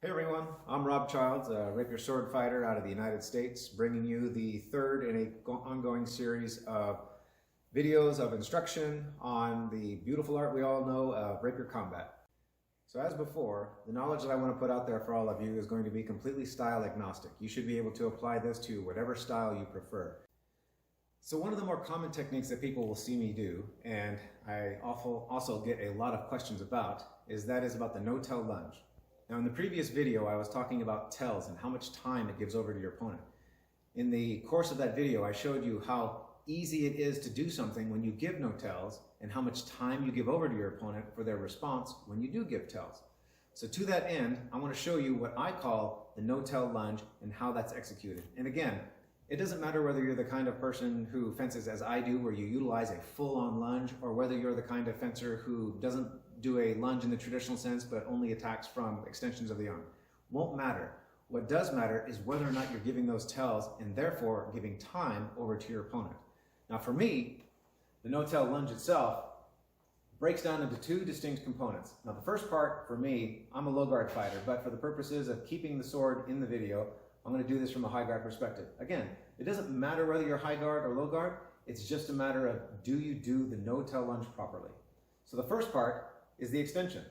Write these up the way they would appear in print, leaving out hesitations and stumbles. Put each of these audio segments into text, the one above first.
Hey everyone, I'm Rob Childs, a Rapier sword fighter out of the United States, bringing you the third in an ongoing series of videos of instruction on the beautiful art we all know of Rapier combat. So as before, the knowledge that I want to put out there for all of you is going to be completely style agnostic. You should be able to apply this to whatever style you prefer. So one of the more common techniques that people will see me do, and I also get a lot of questions about, is about the no-tell lunge. Now in the previous video, I was talking about tells and how much time it gives over to your opponent. In the course of that video, I showed you how easy it is to do something when you give no tells and how much time you give over to your opponent for their response when you do give tells. So to that end, I want to show you what I call the no-tell lunge and how that's executed. And again, it doesn't matter whether you're the kind of person who fences as I do, where you utilize a full-on lunge, or whether you're the kind of fencer who doesn't do a lunge in the traditional sense, but only attacks from extensions of the arm. Won't matter. What does matter is whether or not you're giving those tells and therefore giving time over to your opponent. Now for me, the no-tell lunge itself breaks down into two distinct components. Now the first part, for me, I'm a low guard fighter, but for the purposes of keeping the sword in the video, I'm going to do this from a high guard perspective. Again, it doesn't matter whether you're high guard or low guard, it's just a matter of do you do the no-tell lunge properly. So the first part is the extension.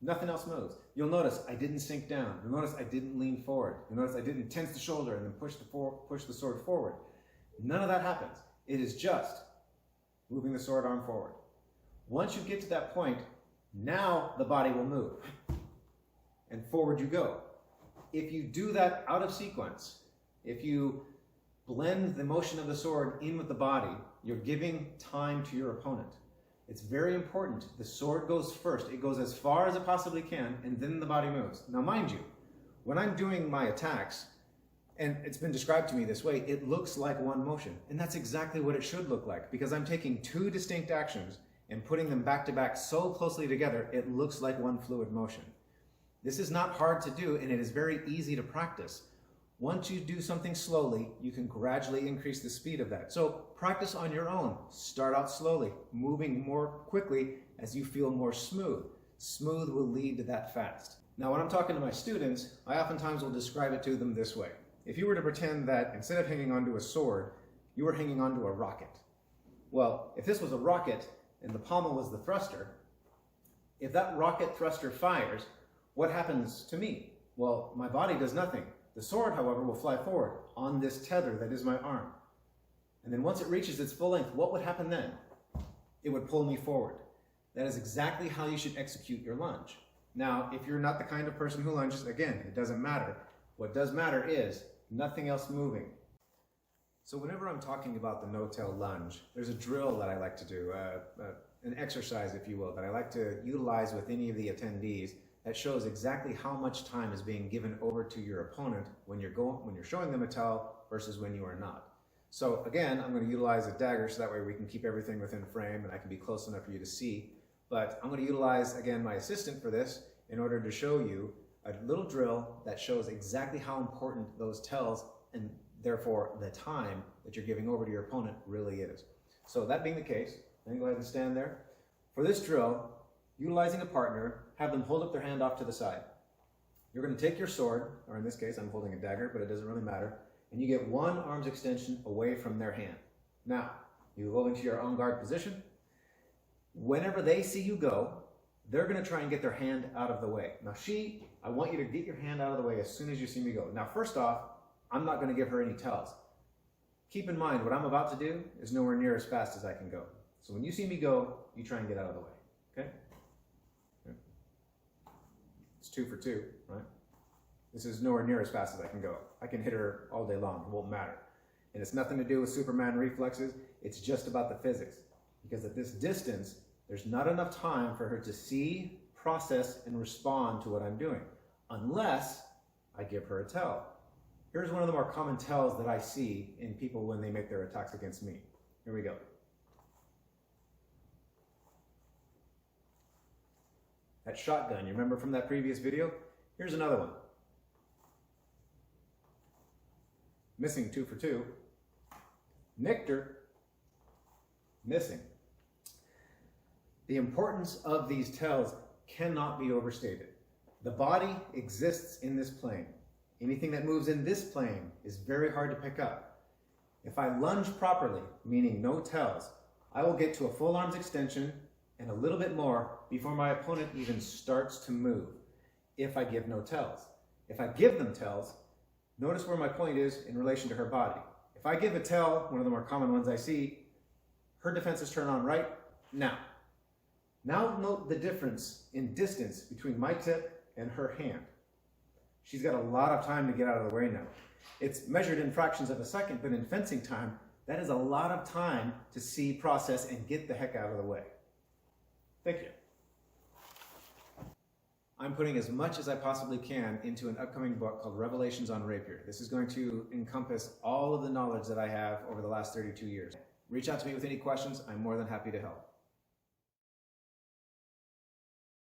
Nothing else moves. You'll notice I didn't sink down. You'll notice I didn't lean forward. You'll notice I didn't tense the shoulder and then push the sword forward. None of that happens. It is just moving the sword arm forward. Once you get to that point, now the body will move and forward you go. If you do that out of sequence, if you blend the motion of the sword in with the body, you're giving time to your opponent. It's very important. The sword goes first. It goes as far as it possibly can, and then the body moves. Now, mind you, when I'm doing my attacks, and it's been described to me this way, it looks like one motion. And that's exactly what it should look like, because I'm taking two distinct actions and putting them back to back so closely together, it looks like one fluid motion. This is not hard to do, and it is very easy to practice. Once you do something slowly, you can gradually increase the speed of that. So practice on your own. Start out slowly, moving more quickly as you feel more smooth. Smooth will lead to that fast. Now, when I'm talking to my students, I oftentimes will describe it to them this way. If you were to pretend that instead of hanging onto a sword, you were hanging onto a rocket. Well, if this was a rocket and the pommel was the thruster, if that rocket thruster fires, what happens to me? Well, my body does nothing. The sword, however, will fly forward on this tether that is my arm. And then once it reaches its full length, what would happen then? It would pull me forward. That is exactly how you should execute your lunge. Now, if you're not the kind of person who lunges, again, it doesn't matter. What does matter is nothing else moving. So whenever I'm talking about the no-tell lunge, there's a drill that I like to do, an exercise, if you will, that I like to utilize with any of the attendees that shows exactly how much time is being given over to your opponent when you're showing them a tell versus when you are not. So again, I'm going to utilize a dagger so that way we can keep everything within frame and I can be close enough for you to see. But I'm going to utilize, again, my assistant for this in order to show you a little drill that shows exactly how important those tells and therefore the time that you're giving over to your opponent really is. So that being the case, then go ahead and stand there. For this drill, utilizing a partner, have them hold up their hand off to the side. You're going to take your sword, or in this case I'm holding a dagger, but it doesn't really matter, and you get one arm's extension away from their hand. Now, you go into your on guard position. Whenever they see you go, they're going to try and get their hand out of the way. Now I want you to get your hand out of the way as soon as you see me go. Now first off, I'm not going to give her any tells. Keep in mind, what I'm about to do is nowhere near as fast as I can go. So when you see me go, you try and get out of the way, okay? It's 2 for 2, right? This is nowhere near as fast as I can go. I can hit her all day long, it won't matter. And it's nothing to do with Superman reflexes, it's just about the physics. Because at this distance, there's not enough time for her to see, process, and respond to what I'm doing, unless I give her a tell. Here's one of the more common tells that I see in people when they make their attacks against me. Here we go. That shotgun, you remember from that previous video? Here's another one. Missing 2 for 2. Nicked her. Missing. The importance of these tells cannot be overstated. The body exists in this plane. Anything that moves in this plane is very hard to pick up. If I lunge properly, meaning no tells, I will get to a full arms extension and a little bit more before my opponent even starts to move, if I give no tells. If I give them tells, notice where my point is in relation to her body. If I give a tell, one of the more common ones I see, her defenses turn on right now. Now note the difference in distance between my tip and her hand. She's got a lot of time to get out of the way now. It's measured in fractions of a second, but in fencing time, that is a lot of time to see, process, and get the heck out of the way. Thank you. I'm putting as much as I possibly can into an upcoming book called Revelations on Rapier. This is going to encompass all of the knowledge that I have over the last 32 years. Reach out to me with any questions. I'm more than happy to help.